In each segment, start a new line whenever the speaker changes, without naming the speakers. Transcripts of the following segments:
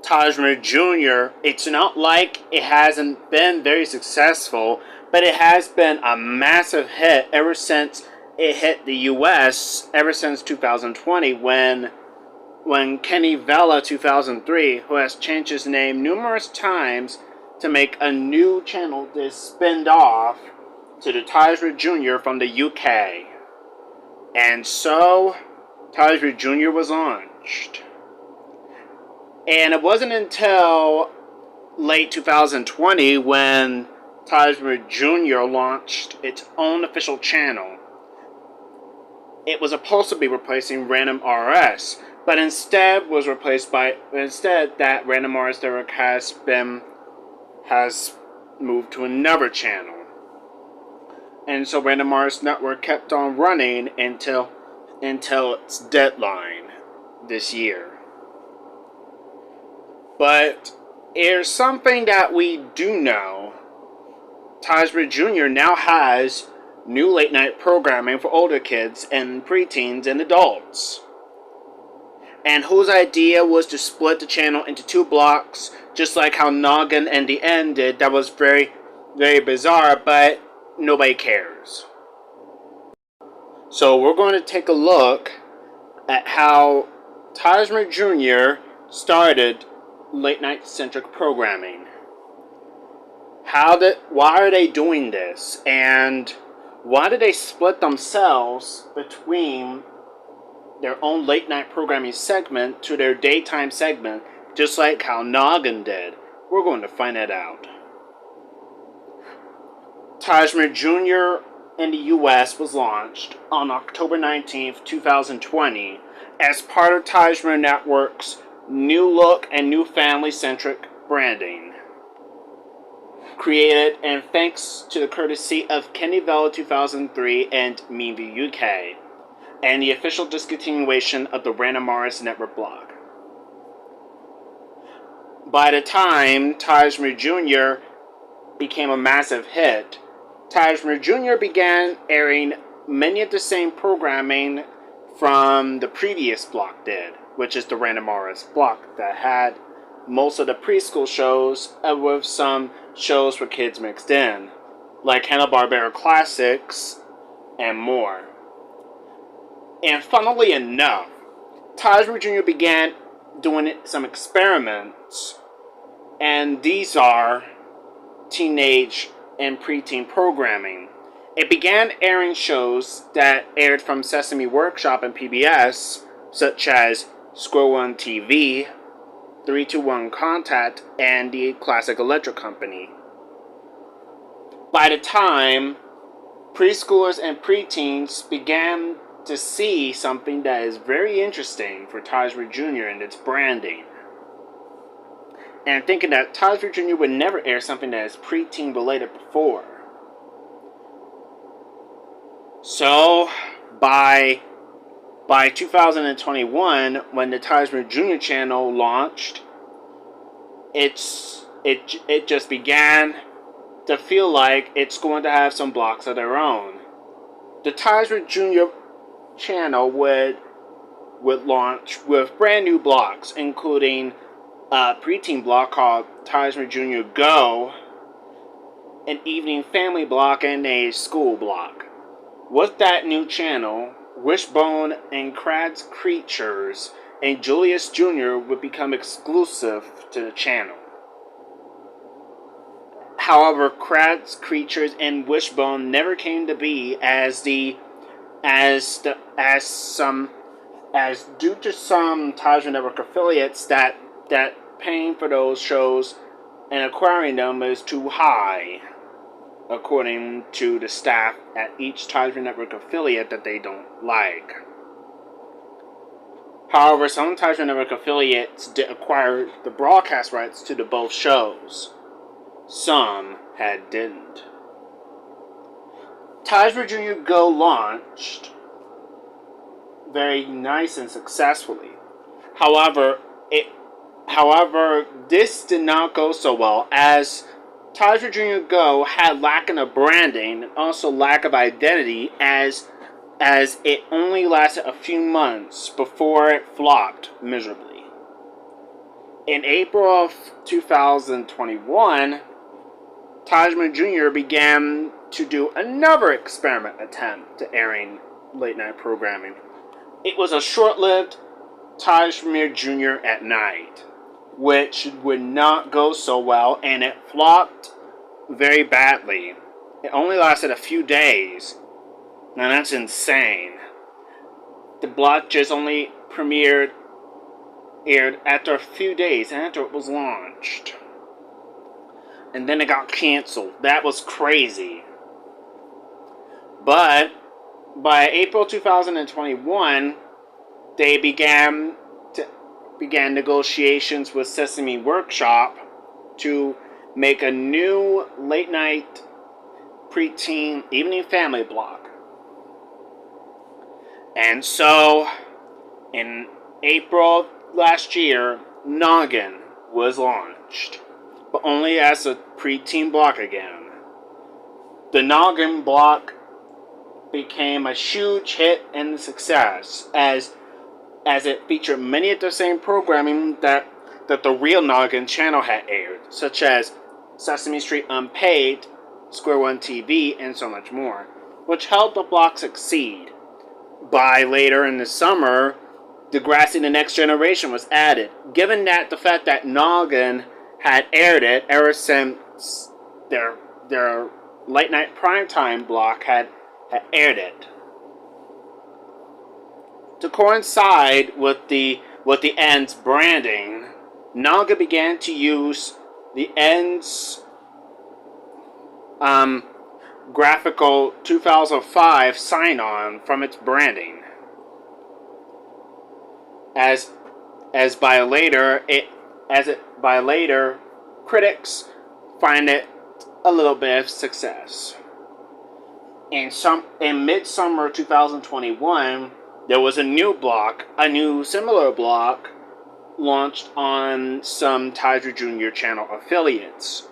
Tajmir Jr., it's not like it hasn't been very successful, but it has been a massive hit ever since it hit the US, ever since 2020, when Kenny Vela 2003, who has changed his name numerous times to make a new channel that spinned off to the Tajmir Jr. from the UK. And so, Tajmir Jr. was launched. And it wasn't until late 2020 when Tajmir Jr. launched its own official channel. It was supposed to be replacing Random RS, but instead that Random RS network has moved to another channel. And so Random RS network kept on running until its deadline this year. But here's something that we do know. Tajmir Jr. now has new late night programming for older kids and preteens and adults. And whose idea was to split the channel into 2 blocks, just like how Noggin and The End did. That was very, very bizarre, but nobody cares. So we're going to take a look at how Tajmir Jr. started late night centric programming. Why are they doing this? And why did they split themselves between their own late night programming segment to their daytime segment, just like how Noggin did? We're going to find it out. Tajmir Jr. in the US was launched on October 19th, 2020 as part of Tajmir Network's new look and new family-centric branding. Created and thanks to the courtesy of Kenny Vela 2003 and MeV UK, and the official discontinuation of the Random RS network blog. By the time Tajmir Jr. became a massive hit, Tajmir Jr. began airing many of the same programming from the previous block did, which is the Random RS block that had most of the preschool shows with some shows for kids mixed in, like Hanna-Barbera Classics and more. And funnily enough, Tajmir Jr. began doing some experiments, and these are teenage and preteen programming. It began airing shows that aired from Sesame Workshop and PBS, such as Squirrel One TV, 321 Contact, and the Classic Electric Company. By the time preschoolers and preteens began to see something that is very interesting for Tajmir Jr. and its branding, and thinking that Tajmir Jr. would never air something that is preteen related before. So, by 2021, when the Tajmir Jr. channel launched, it just began to feel like it's going to have some blocks of their own. The Tajmir Jr. channel would launch with brand new blocks, including a preteen block called Tajmir Jr. Go, an evening family block, and a school block. With that new channel, Wishbone and Crad's Creatures and Julius Jr. would become exclusive to the channel. However, Crad's Creatures and Wishbone never came to be as due to some Tajmir Network affiliates that paying for those shows and acquiring them is too high, according to the staff at each Tajmir Network affiliate that they don't like. However, some Tajmir Network affiliates did acquire the broadcast rights to the both shows. Some didn't. Tajmir Jr. Go launched very nice and successfully. However, this did not go so well, as Tajmir Jr. Go had lacking of branding and also lack of identity, as it only lasted a few months before it flopped miserably. In April of 2021, Tajmir Jr. began to do another experiment attempt to airing late night programming. It was a short-lived Tajmir Jr. at night, which would not go so well, and it flopped very badly. It only lasted a few days. Now that's insane. The block just only aired after a few days after it was launched. And then it got canceled. That was crazy. But by April 2021, they began negotiations with Sesame Workshop to make a new late night preteen evening family block. And so, in April last year, Noggin was launched, but only as a preteen block again. The Noggin block became a huge hit and success as it featured many of the same programming that the real Noggin channel had aired, such as Sesame Street Unpaid, Square One TV, and so much more, which helped the block succeed. By later in the summer, Degrassi The Next Generation was added, given that the fact that Noggin had aired it ever since their late night primetime block had aired it. To coincide with the End's branding, Noggin began to use the End's graphical 2005 sign-on from its branding. As by later, critics find it a little bit of success. In midsummer 2021, there was a new similar block launched on some Tajmir Jr. channel affiliates.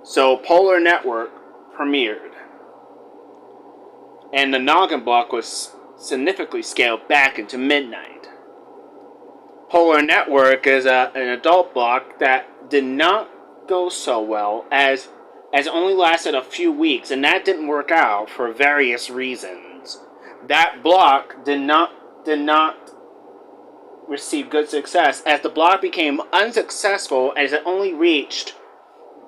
So Polar Network premiered, and the Noggin block was significantly scaled back into midnight. Polar Network is an adult block that did not go so well as it only lasted a few weeks, and that didn't work out for various reasons. That block did not receive good success, as the block became unsuccessful as it only reached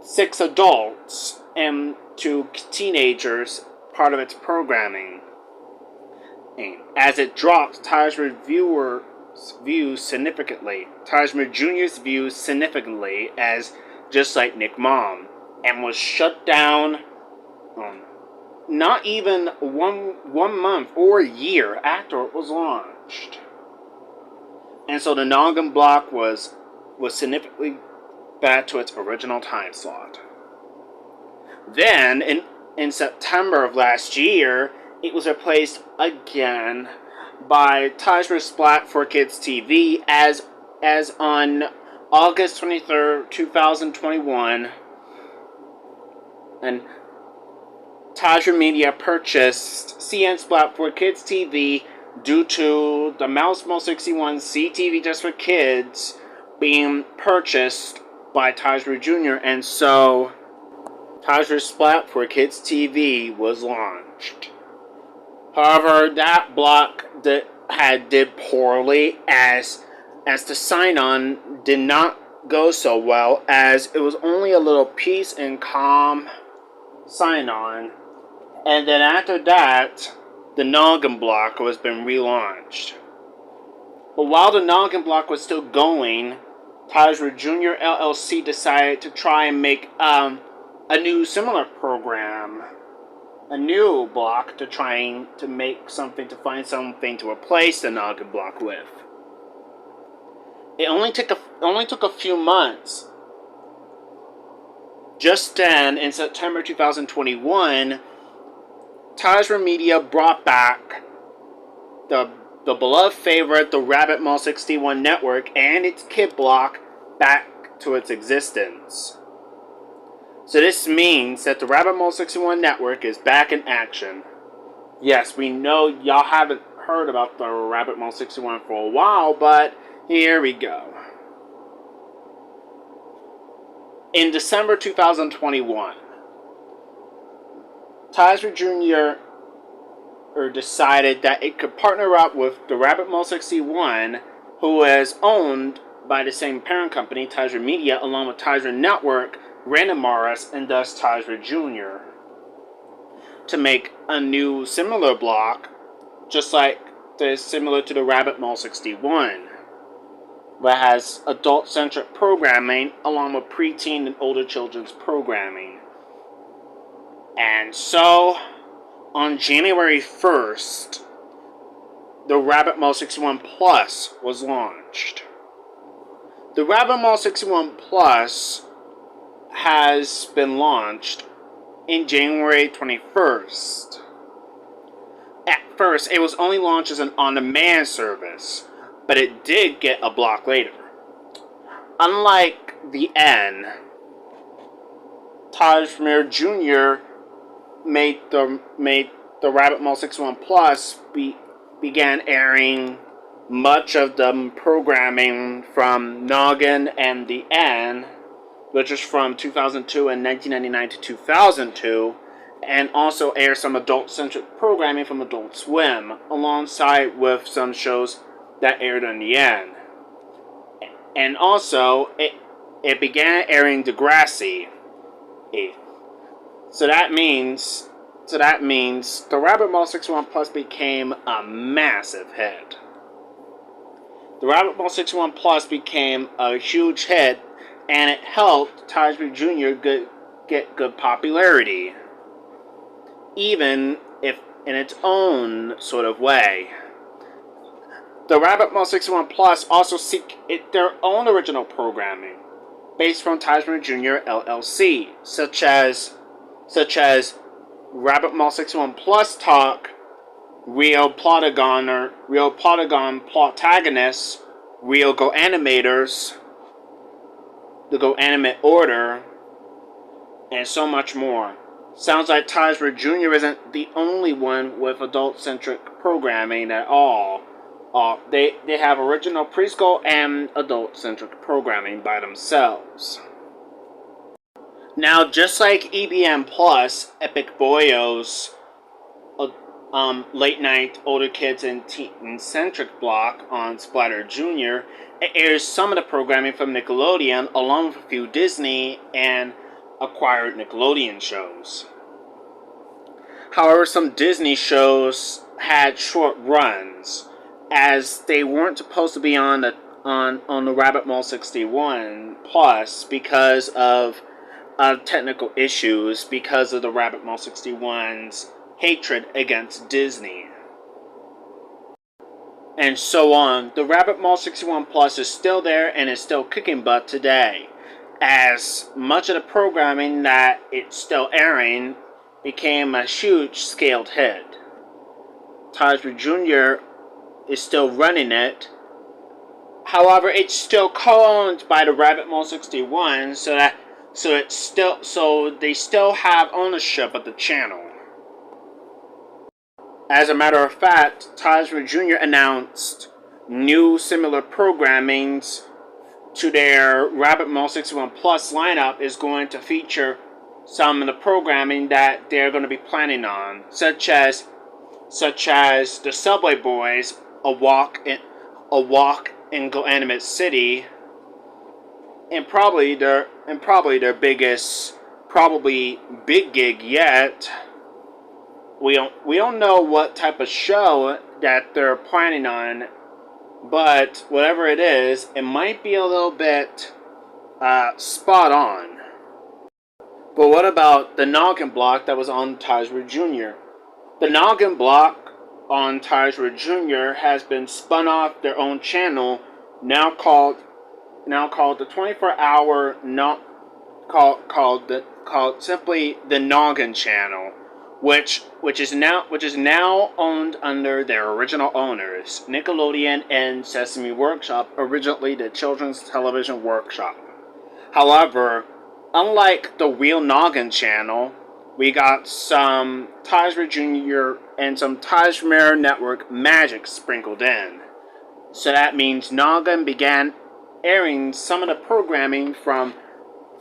6 adults and 2 teenagers part of its programming. As it dropped Tajmir views significantly, Tajmir Jr.'s views significantly, as just like Nick Mom, and was shut down not even one month or a year after it was launched. And so the Noggin block was significantly back to its original time slot. Then, in September of last year, it was replaced again by Tajmir Splat for Kids TV as on August 23rd, 2021, and Tajmir Media purchased CN Splat for Kids TV due to the Mouse Mo 61 CTV Just for Kids being purchased by Tajmir Jr., and so Tajmir Splat for Kids TV was launched. However, that block did poorly as the sign-on did not go so well, as it was only a little peace and calm sign-on, and then after that, the Noggin block was been relaunched. But while the Noggin block was still going, Tajmir Jr. LLC decided to try and make a new similar program, a new block to trying to make something, to find something to replace the Noggin block with. It only took a few months. Just then, in September 2021, Tajmir Media brought back the beloved favorite, the Rabbit Mall 61 network, and its kid block back to its existence. So this means that the Rabbit Mall 61 network is back in action. Yes, we know y'all haven't heard about the Rabbit Mall 61 for a while, but here we go. In December 2021, Tajmir Jr. Decided that it could partner up with the Rabbit Mall 61, who is owned by the same parent company, Tajmir Media, along with Tajmir Network, Random Morris, and thus Tajmir Jr., to make a new similar block, just like similar to the Rabbit Mall 61, that has adult-centric programming along with preteen and older children's programming. And so, on January 1st, the Rabbit Mall 61 Plus was launched. The Rabbit Mall 61 Plus has been launched in January 21st. At first, it was only launched as an on-demand service, but it did get a block later. Unlike the N, Tajmir Jr. made the Rabbit Mall 61 Plus began airing much of the programming from Noggin and the N, which is from 2002 and 1999 to 2002, and also aired some adult-centric programming from Adult Swim, alongside with some shows that aired on the N. And also, it began airing Degrassi. So that means the Rabbit Mall 61 Plus became a massive hit. The Rabbit Mall 61 Plus became a huge hit, and it helped Tajmir Jr. get good popularity, even if in its own sort of way. The Rabbit Mall 61 Plus also seek their own original programming, based from Tajmir Jr. LLC, such as Rabbit Mall 61 Plus Talk, Real Plotagon Plotagonists, Real Go Animators, the Go Animate Order, and so much more. Sounds like Tajmir Jr. isn't the only one with adult-centric programming at all. They have original preschool and adult-centric programming by themselves. Now, just like EBM Plus, Epic Boyo's late night older kids and teen-centric block on Splatter Jr., it airs some of the programming from Nickelodeon, along with a few Disney and acquired Nickelodeon shows. However, some Disney shows had short runs, as they weren't supposed to be on the Rabbit Mall 61 Plus because of technical issues, because of the Rabbit Mall 61's hatred against Disney, and so on. The Rabbit Mall 61 Plus is still there and is still kicking butt today, as much of the programming that it's still airing became a huge scaled hit. Tajmir Jr. is still running it. However, it's still co-owned by the Rabbit Mall 61, so they still have ownership of the channel. As a matter of fact, Tajmir Jr. announced new similar programmings to their Rabbit Mall 61 Plus lineup is going to feature some of the programming that they're going to be planning on, such as the Subway Boys, a walk in Go Animate City, and probably their biggest, probably big gig yet. We don't know what type of show that they're planning on, but whatever it is, it might be a little bit spot on. But what about the Noggin block that was on Tajmir Jr.? The Noggin block on Tajmir Jr. has been spun off their own channel, now called the 24-hour called simply the Noggin channel, which is now owned under their original owners, Nickelodeon and Sesame Workshop, originally the Children's Television Workshop. However, unlike the real Noggin channel, we got some Tajmir Jr. and some Tajmir Network magic sprinkled in. So that means Noggin began airing some of the programming from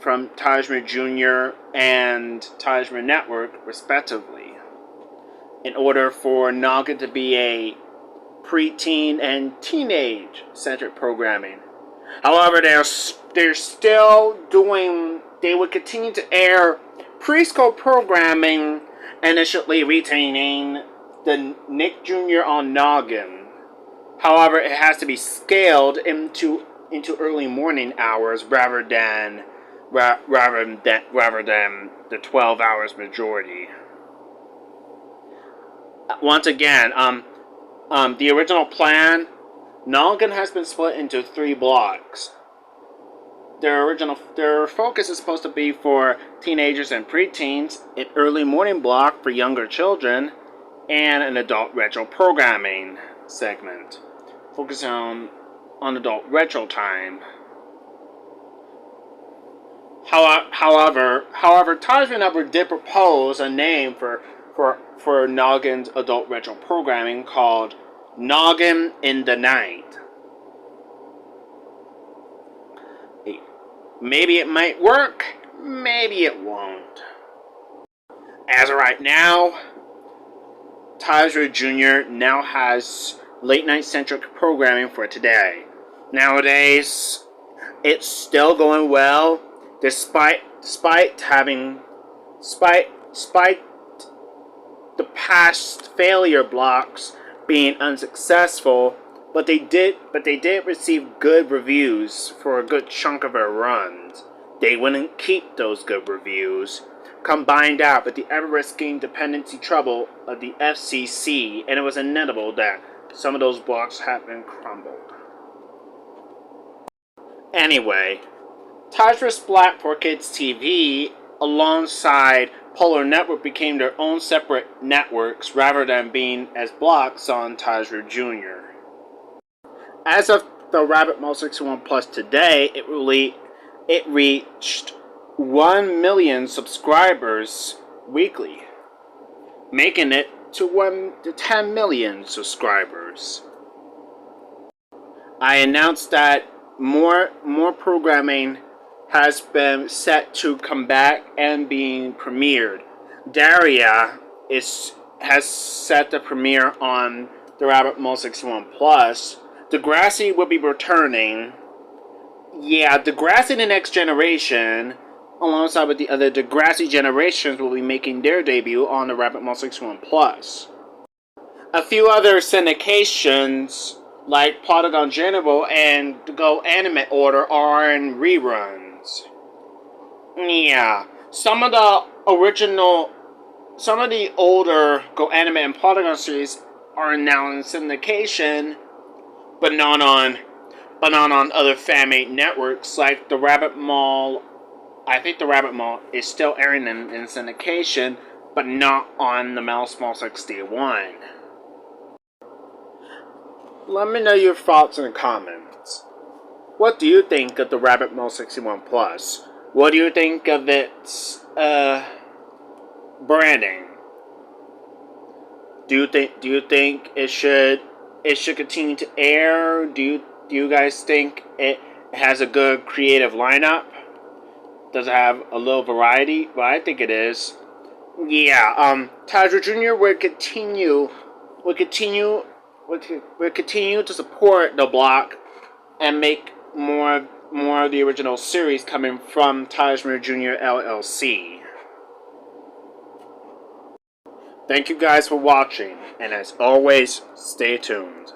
from Tajmir Jr. and Tajmir Network, respectively, in order for Noggin to be a preteen and teenage-centric programming. However, they're still doing. They would continue to air preschool programming, initially retaining the Nick Jr. on Noggin. However, it has to be scaled into early morning hours rather than the 12 hours majority. Once again, the original plan, Noggin has been split into 3 blocks. Their focus is supposed to be for teenagers and preteens, an early morning block for younger children, and an adult retro programming segment, focusing on adult retro time. However, Tajmir Network did propose a name for Noggin's adult retro programming called Noggin in the Night. Maybe it might work, maybe it won't. As of right now, Tajmir Jr. now has late night centric programming for today. Nowadays, it's still going well, despite the past failure blocks being unsuccessful. But they did receive good reviews for a good chunk of their runs. They wouldn't keep those good reviews, combined out with the ever-risking dependency trouble of the FCC, and it was inevitable that some of those blocks have been crumbled. Anyway, Tajmir's Black for Kids TV, alongside Polar Network, became their own separate networks rather than being as blocks on Tajmir Jr. As of the Rabbit Mall 61 Plus today, it reached 1 million subscribers weekly, making it to 10 million subscribers. I announced that more programming has been set to come back and being premiered. Daria has set the premiere on the Rabbit Mall 61 Plus. Degrassi will be returning. Yeah, Degrassi The Next Generation, alongside with the other Degrassi generations, will be making their debut on the Rabbit Mall 61 Plus. A few other syndications, like Polygon General and Go Anime Order, are in reruns. Yeah, some of the older Go Anime and Polygon series are now in syndication, but not on other fan-made networks like the Rabbit Mall. I think the Rabbit Mall is still airing in syndication, but not on the Mouse Mall 61. Let me know your thoughts in the comments. What do you think of the Rabbit Mall 61 Plus? What do you think of its branding? Do you think it should continue to air? Do you guys think it has a good creative lineup? Does it have a little variety? Well, I think it is. Yeah, Tajmir Jr. will continue to support the block and make more of the original series coming from Tajmir Jr. LLC. Thank you guys for watching, and as always, stay tuned.